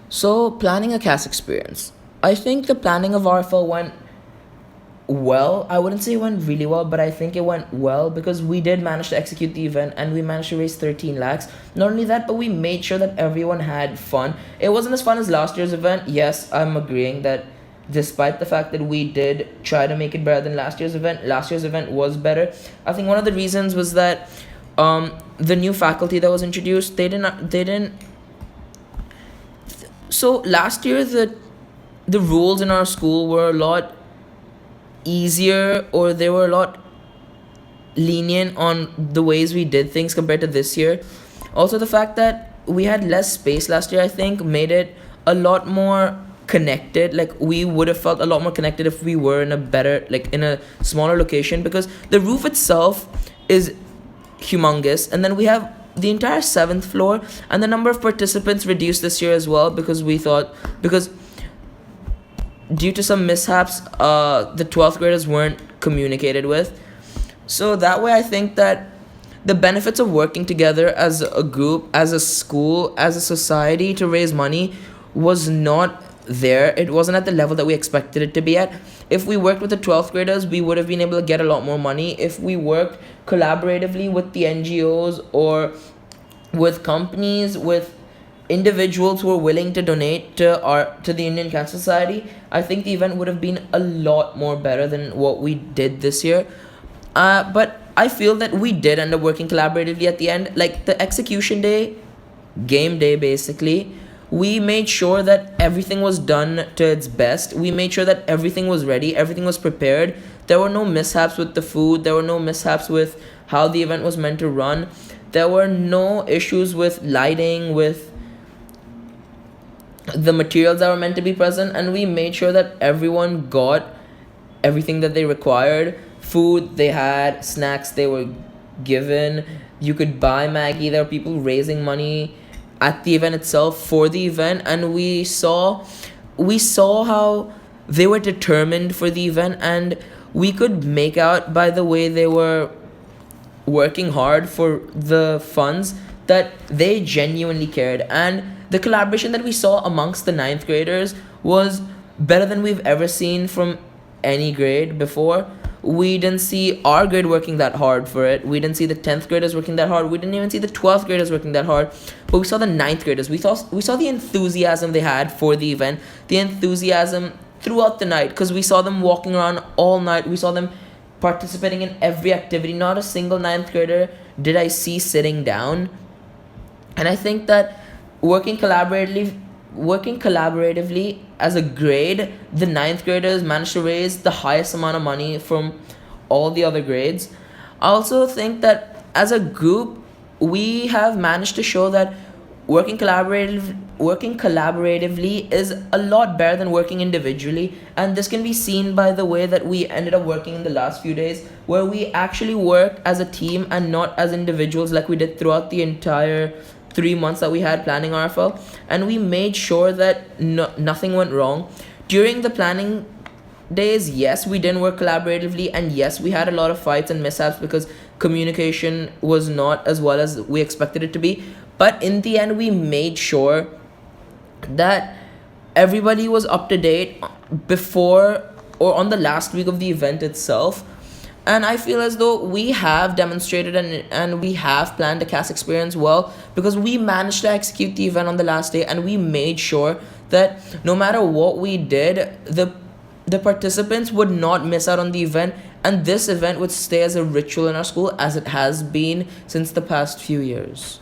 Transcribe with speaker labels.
Speaker 1: So, planning a cast experience. I think the planning of RFL went well. I wouldn't say it went really well, but I think it went well because we did manage to execute the event and we managed to raise 13 lakhs. Not only that, but we made sure that everyone had fun. It wasn't as fun as last year's event. Yes, I'm agreeing that despite the fact that we did try to make it better than last year's event was better. I think one of the reasons was that the new faculty that was introduced, they didn't so last year the rules in our school were a lot easier, or they were a lot lenient on the ways we did things compared to this year. Also, the fact that we had less space last year, I think, made it a lot more connected. Like, we would have felt a lot more connected if we were in a better, like, in a smaller location, because the roof itself is humongous, and then we have the entire seventh floor, and the number of participants reduced this year as well, because we thought, because due to some mishaps, the 12th graders weren't communicated with. So that way, I think that the benefits of working together as a group, as a school, as a society to raise money was not there. It wasn't at the level that we expected it to be at. If we worked with the 12th graders, we would have been able to get a lot more money. If we worked collaboratively with the NGOs or with companies, with individuals who are willing to donate to the Indian Cancer Society, I think the event would have been a lot more better than what we did this year. But I feel that we did end up working collaboratively at the end. Like, the execution day, game day basically, we made sure that everything was done to its best. We made sure that everything was ready, everything was prepared. There were no mishaps with the food, there were no mishaps with how the event was meant to run. There were no issues with lighting, with the materials that were meant to be present, and we made sure that everyone got everything that they required. Food they had, snacks they were given. You could buy Maggie. There were people raising money at the event itself for the event, and we saw how they were determined for the event, and we could make out by the way they were working hard for the funds that they genuinely cared. And the collaboration that we saw amongst the ninth graders was better than we've ever seen from any grade before. We didn't see our grade working that hard for it. We didn't see the 10th graders working that hard. We didn't even see the 12th graders working that hard. But we saw the ninth graders. We saw the enthusiasm they had for the event, the enthusiasm throughout the night, because we saw them walking around all night. We saw them participating in every activity. Not a single ninth grader did I see sitting down. And I think that working collaboratively as a grade, the ninth graders managed to raise the highest amount of money from all the other grades. I also think that as a group, we have managed to show that working collaboratively is a lot better than working individually, and this can be seen by the way that we ended up working in the last few days, where we actually worked as a team and not as individuals like we did throughout the entire 3 months that we had planning RFL, and we made sure that nothing went wrong. During the planning days, yes, we didn't work collaboratively, and yes, we had a lot of fights and mishaps because communication was not as well as we expected it to be. But in the end, we made sure that everybody was up to date before or on the last week of the event itself. And I feel as though we have demonstrated and we have planned the cast experience well, because we managed to execute the event on the last day, and we made sure that no matter what we did, the participants would not miss out on the event, and this event would stay as a ritual in our school as it has been since the past few years.